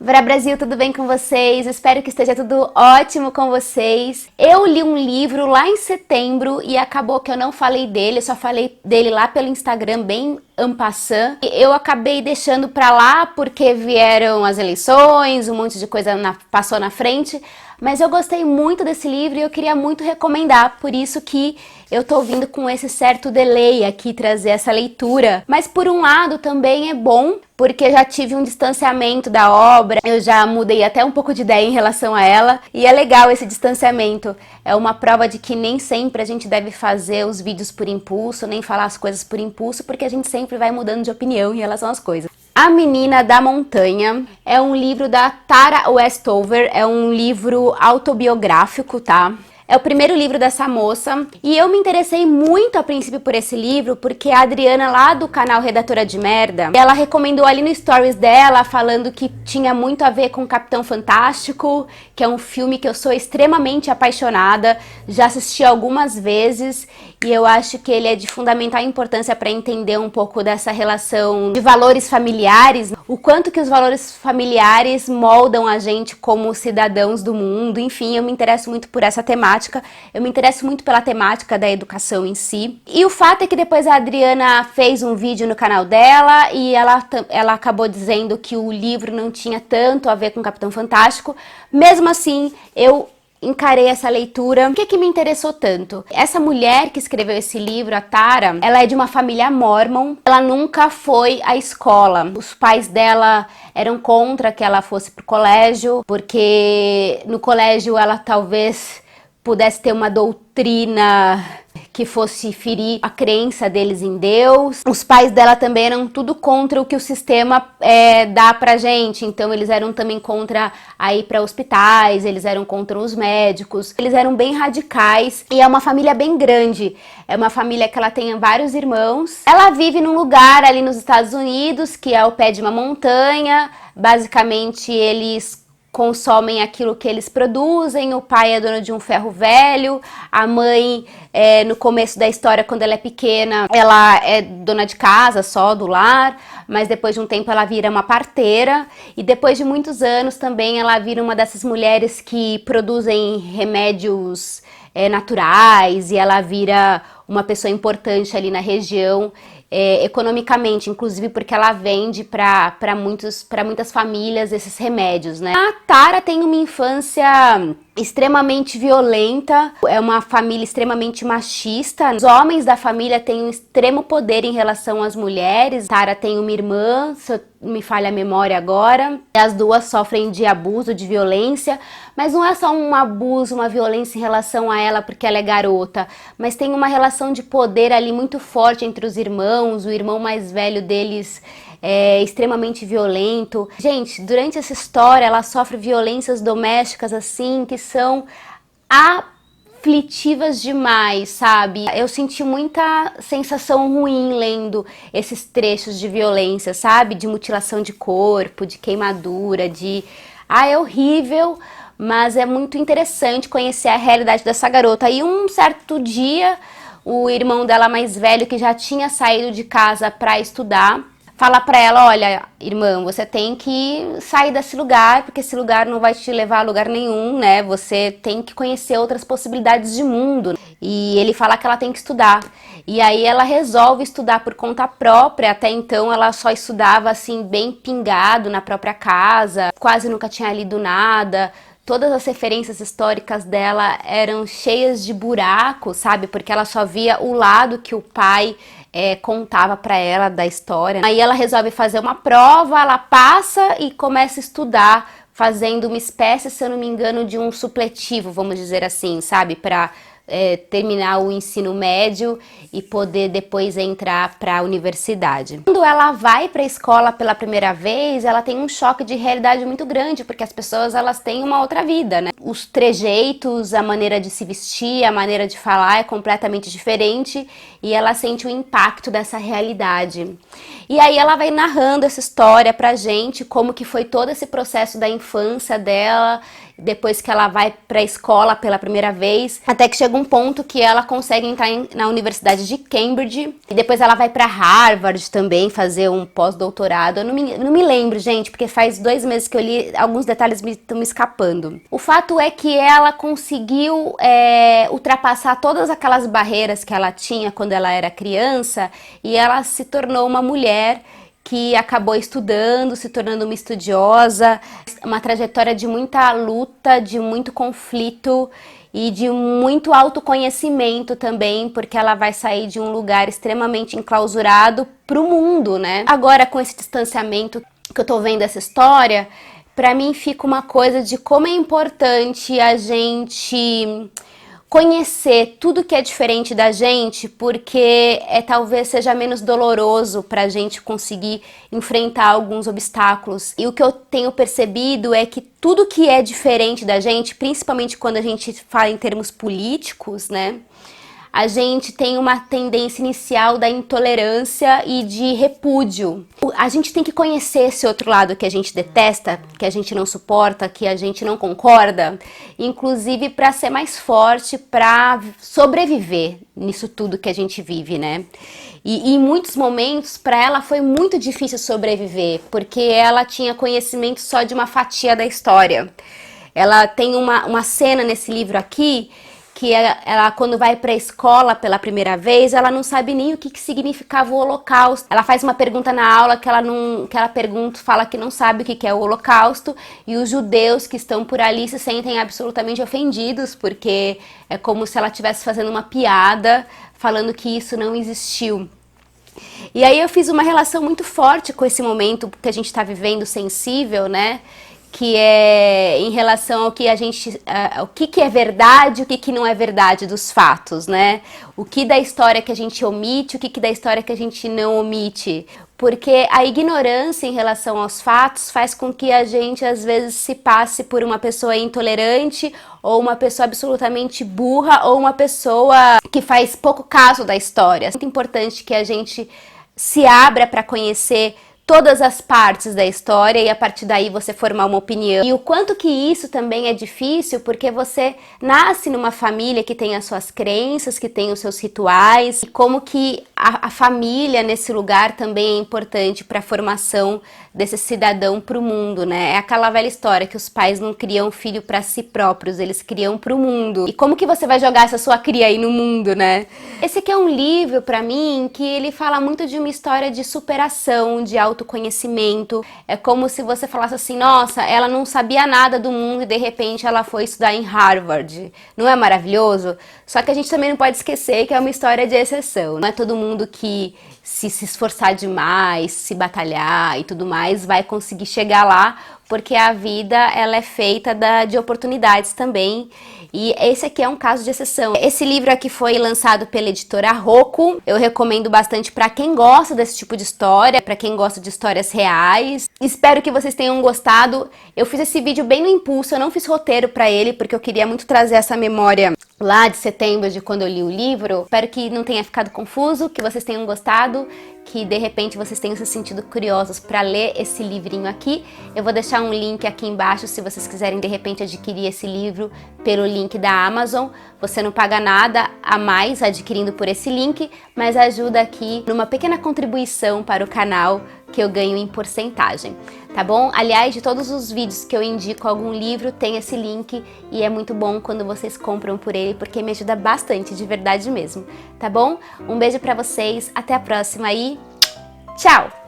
Vara Brasil, tudo bem com vocês? Espero que esteja tudo ótimo com vocês. Eu li um livro lá em setembro e acabou que eu não falei dele, eu só falei dele lá pelo Instagram, bem en passant. Eu acabei deixando pra lá porque vieram as eleições, um monte de coisa passou na frente, mas eu gostei muito desse livro e eu queria muito recomendar, por isso que eu tô vindo com esse certo delay aqui trazer essa leitura. Mas por um lado também é bom, porque eu já tive um distanciamento da obra, eu já mudei até um pouco de ideia em relação a ela, e é legal esse distanciamento. É uma prova de que nem sempre a gente deve fazer os vídeos por impulso, nem falar as coisas por impulso, porque a gente sempre vai mudando de opinião em relação às coisas. A Menina da Montanha é um livro da Tara Westover, é um livro autobiográfico, tá? É o primeiro livro dessa moça e eu me interessei muito a princípio por esse livro porque a Adriana lá do canal Redatora de Merda, ela recomendou ali no stories dela falando que tinha muito a ver com Capitão Fantástico, que é um filme que eu sou extremamente apaixonada, já assisti algumas vezes e eu acho que ele é de fundamental importância para entender um pouco dessa relação de valores familiares, o quanto que os valores familiares moldam a gente como cidadãos do mundo, enfim, eu me interesso muito por essa temática. Eu me interesso muito pela temática da educação em si. E o fato é que depois a Adriana fez um vídeo no canal dela e ela acabou dizendo que o livro não tinha tanto a ver com Capitão Fantástico. Mesmo assim, eu encarei essa leitura. Por que me interessou tanto? Essa mulher que escreveu esse livro, a Tara, ela é de uma família mórmon. Ela nunca foi à escola. Os pais dela eram contra que ela fosse pro colégio, porque no colégio ela talvez pudesse ter uma doutrina que fosse ferir a crença deles em Deus. Os pais dela também eram tudo contra o que o sistema dá pra gente, então eles eram também contra a ir para hospitais, eles eram contra os médicos, eles eram bem radicais e é uma família bem grande, é uma família que ela tem vários irmãos. Ela vive num lugar ali nos Estados Unidos, que é ao pé de uma montanha, basicamente eles consomem aquilo que eles produzem, o pai é dono de um ferro velho, a mãe, no começo da história, quando ela é pequena, ela é dona de casa só, do lar, mas depois de um tempo ela vira uma parteira, e depois de muitos anos também ela vira uma dessas mulheres que produzem remédios naturais, e ela vira uma pessoa importante ali na região, economicamente, inclusive porque ela vende para muitas famílias esses remédios, né? A Tara tem uma infância extremamente violenta, é uma família extremamente machista, os homens da família têm um extremo poder em relação às mulheres. Tara tem uma irmã, se eu me falha a memória agora, as duas sofrem de abuso, de violência, mas não é só um abuso, uma violência em relação a ela porque ela é garota, mas tem uma relação de poder ali muito forte entre os irmãos, o irmão mais velho deles é extremamente violento. Gente, durante essa história ela sofre violências domésticas assim, que são aflitivas demais, sabe? Eu senti muita sensação ruim lendo esses trechos de violência, sabe? De mutilação de corpo, de queimadura, é horrível, mas é muito interessante conhecer a realidade dessa garota. E um certo dia, o irmão dela mais velho, que já tinha saído de casa para estudar, fala pra ela, olha, irmã, você tem que sair desse lugar, porque esse lugar não vai te levar a lugar nenhum, né? Você tem que conhecer outras possibilidades de mundo. E ele fala que ela tem que estudar. E aí ela resolve estudar por conta própria. Até então ela só estudava assim, bem pingado na própria casa, quase nunca tinha lido nada. Todas as referências históricas dela eram cheias de buracos, sabe? Porque ela só via o lado que o pai contava pra ela da história. Aí ela resolve fazer uma prova, ela passa e começa a estudar, fazendo uma espécie, se eu não me engano, de um supletivo, vamos dizer assim, sabe? Pra terminar o ensino médio e poder depois entrar para a universidade. Quando ela vai para a escola pela primeira vez, ela tem um choque de realidade muito grande, porque as pessoas elas têm uma outra vida, né? Os trejeitos, a maneira de se vestir, a maneira de falar é completamente diferente e ela sente o impacto dessa realidade. E aí ela vai narrando essa história pra gente, como que foi todo esse processo da infância dela, depois que ela vai para a escola pela primeira vez, até que chega chega um ponto que ela consegue entrar na Universidade de Cambridge e depois ela vai para Harvard também fazer um pós-doutorado. Eu não me lembro, gente, porque faz 2 meses que eu li, alguns detalhes estão me escapando. O fato é que ela conseguiu ultrapassar todas aquelas barreiras que ela tinha quando ela era criança e ela se tornou uma mulher que acabou estudando, se tornando uma estudiosa, uma trajetória de muita luta, de muito conflito e de muito autoconhecimento também, porque ela vai sair de um lugar extremamente enclausurado para o mundo, né? Agora, com esse distanciamento que eu tô vendo essa história, para mim fica uma coisa de como é importante a gente conhecer tudo que é diferente da gente, porque talvez seja menos doloroso para a gente conseguir enfrentar alguns obstáculos. E o que eu tenho percebido é que tudo que é diferente da gente, principalmente quando a gente fala em termos políticos, né? A gente tem uma tendência inicial da intolerância e de repúdio. A gente tem que conhecer esse outro lado que a gente detesta, que a gente não suporta, que a gente não concorda, inclusive para ser mais forte, para sobreviver nisso tudo que a gente vive, né? E em muitos momentos, para ela foi muito difícil sobreviver, porque ela tinha conhecimento só de uma fatia da história. Ela tem uma cena nesse livro aqui, que ela quando vai para a escola pela primeira vez, ela não sabe nem o que significava o Holocausto. Ela faz uma pergunta na aula que ela pergunta, fala que não sabe o que é o Holocausto, e os judeus que estão por ali se sentem absolutamente ofendidos, porque é como se ela estivesse fazendo uma piada, falando que isso não existiu. E aí eu fiz uma relação muito forte com esse momento que a gente está vivendo sensível, né? Que é em relação ao que a gente, o que é verdade, o que não é verdade dos fatos, né? O que da história que a gente omite, o que da história que a gente não omite. Porque a ignorância em relação aos fatos faz com que a gente às vezes se passe por uma pessoa intolerante, ou uma pessoa absolutamente burra, ou uma pessoa que faz pouco caso da história. É muito importante que a gente se abra para conhecer todas as partes da história e a partir daí você formar uma opinião. E o quanto que isso também é difícil, porque você nasce numa família que tem as suas crenças, que tem os seus rituais, e como que a família nesse lugar também é importante para a formação desse cidadão para o mundo, né? É aquela velha história que os pais não criam filho para si próprios, eles criam para o mundo. E como que você vai jogar essa sua cria aí no mundo, né? Esse aqui é um livro, para mim, que ele fala muito de uma história de superação, de autoconhecimento. É como se você falasse assim, nossa, ela não sabia nada do mundo e de repente ela foi estudar em Harvard. Não é maravilhoso? Só que a gente também não pode esquecer que é uma história de exceção. Não é todo mundo que se esforçar demais, se batalhar e tudo mais, vai conseguir chegar lá, porque a vida ela é feita de oportunidades também. E esse aqui é um caso de exceção. Esse livro aqui foi lançado pela editora Rocco. Eu recomendo bastante para quem gosta desse tipo de história, para quem gosta de histórias reais. Espero que vocês tenham gostado. Eu fiz esse vídeo bem no impulso, eu não fiz roteiro para ele, porque eu queria muito trazer essa memória lá de setembro, de quando eu li o livro. Espero que não tenha ficado confuso, que vocês tenham gostado, que de repente vocês tenham se sentido curiosos para ler esse livrinho aqui. Eu vou deixar um link aqui embaixo se vocês quiserem de repente adquirir esse livro pelo link da Amazon. Você não paga nada a mais adquirindo por esse link, mas ajuda aqui numa pequena contribuição para o canal que eu ganho em porcentagem, tá bom? Aliás, de todos os vídeos que eu indico algum livro, tem esse link e é muito bom quando vocês compram por ele, porque me ajuda bastante, de verdade mesmo, tá bom? Um beijo pra vocês, até a próxima e tchau!